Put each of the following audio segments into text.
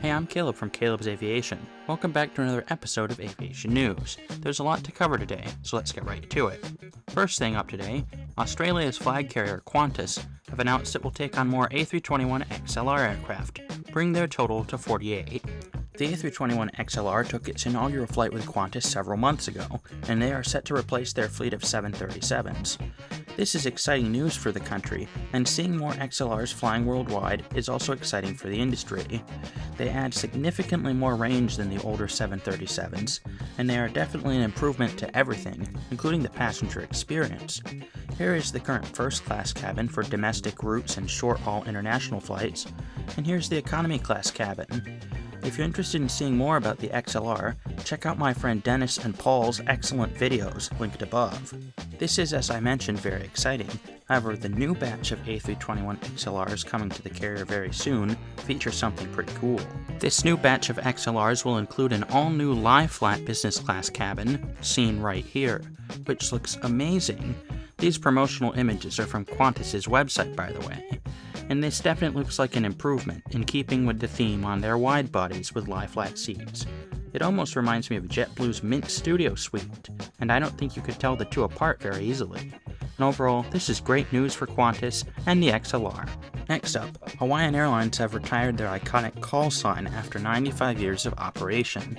Hey, I'm Caleb from Caleb's Aviation. Welcome back to another episode of Aviation News. There's a lot to cover today, so let's get right to it. First thing up today, Australia's flag carrier Qantas have announced it will take on more A321XLR aircraft, bringing their total to 48. The A321XLR took its inaugural flight with Qantas several months ago, and they are set to replace their fleet of 737s. This is exciting news for the country, and seeing more XLRs flying worldwide is also exciting for the industry. They add significantly more range than the older 737s, and they are definitely an improvement to everything, including the passenger experience. Here is the current first-class cabin for domestic routes and short-haul international flights, and here's the economy class cabin. If you're interested in seeing more about the XLR, check out my friend Dennis and Paul's excellent videos, linked above. This is, as I mentioned, very exciting. However, the new batch of A321XLRs coming to the carrier very soon features something pretty cool. This new batch of XLRs will include an all-new lie-flat business class cabin, seen right here, which looks amazing. These promotional images are from Qantas's website, by the way. And this definitely looks like an improvement, in keeping with the theme on their wide bodies with lie-flat seats. It almost reminds me of JetBlue's Mint Studio Suite, and I don't think you could tell the two apart very easily. And overall, this is great news for Qantas and the XLR. Next up, Hawaiian Airlines have retired their iconic Callsign after 95 years of operation.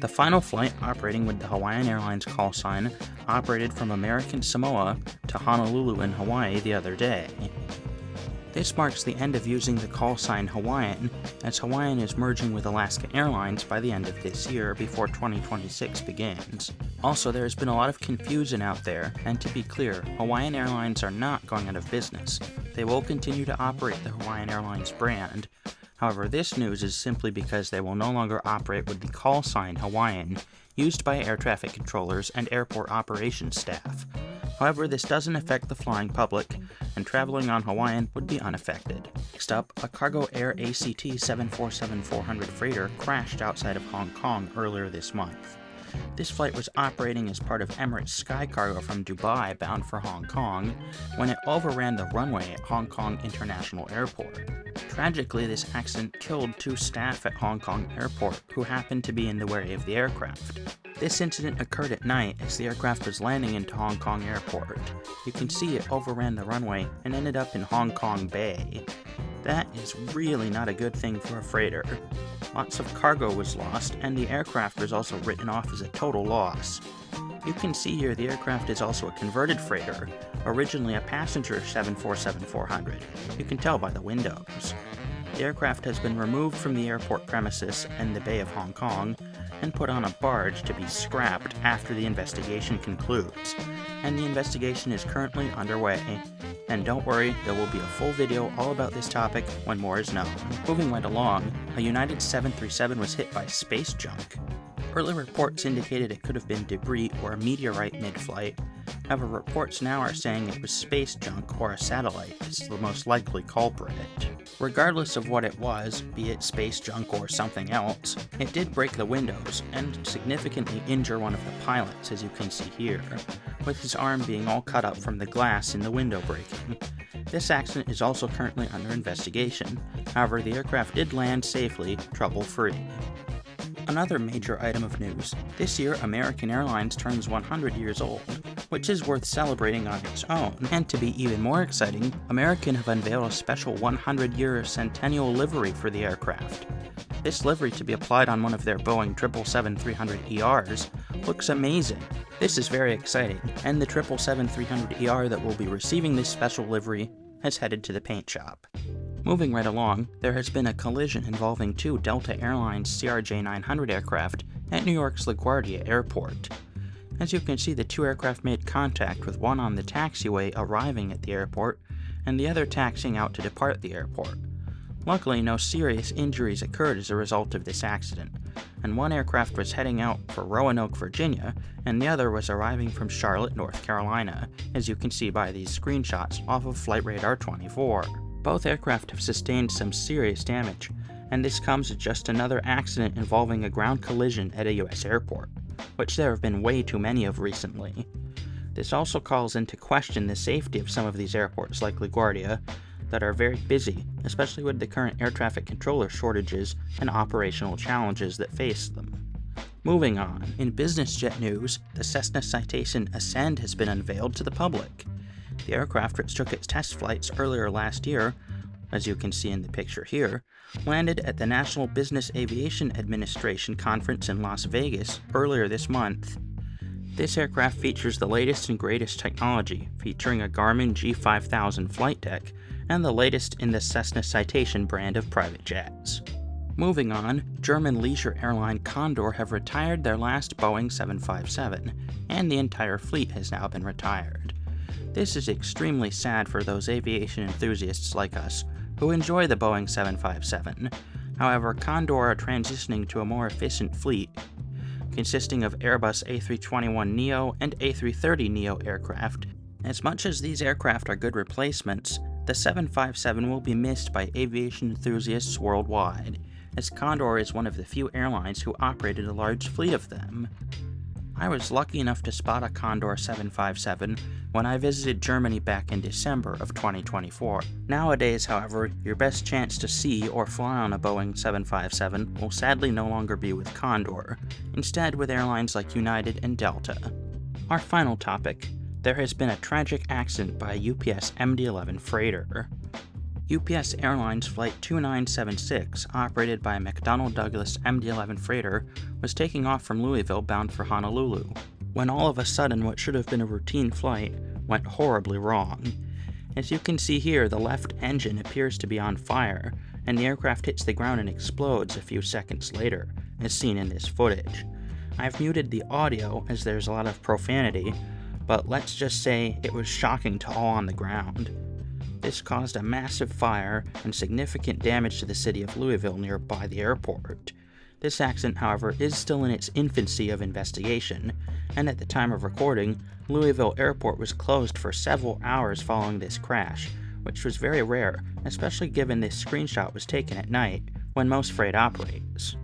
The final flight operating with the Hawaiian Airlines Callsign operated from American Samoa to Honolulu in Hawaii the other day. This marks the end of using the Callsign Hawaiian, as Hawaiian is merging with Alaska Airlines by the end of this year before 2026 begins. Also, there has been a lot of confusion out there, and to be clear, Hawaiian Airlines are not going out of business. They will continue to operate the Hawaiian Airlines brand. However, this news is simply because they will no longer operate with the Callsign Hawaiian, used by air traffic controllers and airport operations staff. However, this doesn't affect the flying public, and traveling on Hawaiian would be unaffected. Next up, a Cargo Air ACT 747-400 freighter crashed outside of Hong Kong earlier this month. This flight was operating as part of Emirates Sky Cargo from Dubai bound for Hong Kong when it overran the runway at Hong Kong International Airport. Tragically, this accident killed two staff at Hong Kong Airport who happened to be in the way of the aircraft. This incident occurred at night as the aircraft was landing into Hong Kong Airport. You can see it overran the runway and ended up in Hong Kong Bay. That is really not a good thing for a freighter. Lots of cargo was lost, and the aircraft was also written off as a total loss. You can see here the aircraft is also a converted freighter, originally a passenger 747-400. You can tell by the windows. The aircraft has been removed from the airport premises in the Bay of Hong Kong and put on a barge to be scrapped after the investigation concludes. And the investigation is currently underway. And don't worry, there will be a full video all about this topic when more is known. Moving right along, a United 737 was hit by space junk. Early reports indicated it could have been debris or a meteorite mid-flight. However, reports now are saying it was space junk or a satellite is the most likely culprit. Regardless of what it was, be it space junk or something else, it did break the windows and significantly injure one of the pilots, as you can see here, with his arm being all cut up from the glass in the window breaking. This accident is also currently under investigation. However, the aircraft did land safely, trouble-free. Another major item of news. This year, American Airlines turns 100 years old, which is worth celebrating on its own. And to be even more exciting, American have unveiled a special 100-year centennial livery for the aircraft. This livery, to be applied on one of their Boeing 777-300ERs, looks amazing. This is very exciting, and the 777-300ER that will be receiving this special livery has headed to the paint shop. Moving right along, there has been a collision involving two Delta Airlines CRJ-900 aircraft at New York's LaGuardia Airport. As you can see, the two aircraft made contact, with one on the taxiway arriving at the airport, and the other taxiing out to depart the airport. Luckily, no serious injuries occurred as a result of this accident, and one aircraft was heading out for Roanoke, Virginia, and the other was arriving from Charlotte, North Carolina, as you can see by these screenshots off of Flight Radar 24. Both aircraft have sustained some serious damage, and this comes as just another accident involving a ground collision at a US airport, which there have been way too many of recently. This also calls into question the safety of some of these airports like LaGuardia, that are very busy, especially with the current air traffic controller shortages and operational challenges that face them. Moving on, in business jet news, the Cessna Citation Ascend has been unveiled to the public. The aircraft, which took its test flights earlier last year, as you can see in the picture here, landed at the National Business Aviation Administration conference in Las Vegas earlier this month. This aircraft features the latest and greatest technology, featuring a Garmin G5000 flight deck and the latest in the Cessna Citation brand of private jets. Moving on, German leisure airline Condor have retired their last Boeing 757, and the entire fleet has now been retired. This is extremely sad for those aviation enthusiasts like us who enjoy the Boeing 757. However, Condor are transitioning to a more efficient fleet, consisting of Airbus A321neo and A330neo aircraft. As much as these aircraft are good replacements, the 757 will be missed by aviation enthusiasts worldwide, as Condor is one of the few airlines who operated a large fleet of them. I was lucky enough to spot a Condor 757 when I visited Germany back in December of 2024. Nowadays, however, your best chance to see or fly on a Boeing 757 will sadly no longer be with Condor, instead with airlines like United and Delta. Our final topic: there has been a tragic accident by a UPS MD-11 freighter. UPS Airlines Flight 2976, operated by a McDonnell Douglas MD-11 freighter, was taking off from Louisville bound for Honolulu, when all of a sudden what should have been a routine flight went horribly wrong. As you can see here, the left engine appears to be on fire, and the aircraft hits the ground and explodes a few seconds later, as seen in this footage. I've muted the audio as there's a lot of profanity, but let's just say it was shocking to all on the ground. This caused a massive fire and significant damage to the city of Louisville nearby the airport. This accident, however, is still in its infancy of investigation, and at the time of recording, Louisville Airport was closed for several hours following this crash, which was very rare, especially given this screenshot was taken at night, when most freight operates.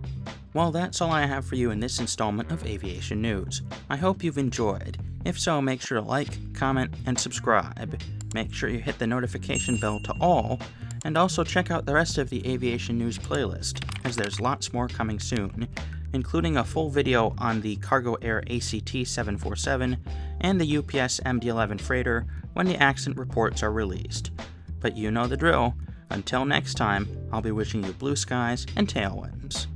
Well, that's all I have for you in this installment of Aviation News. I hope you've enjoyed. If so, make sure to like, comment, and subscribe. Make sure you hit the notification bell to all, and also check out the rest of the Aviation News playlist, as there's lots more coming soon, including a full video on the Cargo Air ACT 747 and the UPS MD-11 freighter when the accident reports are released. But you know the drill. Until next time, I'll be wishing you blue skies and tailwinds.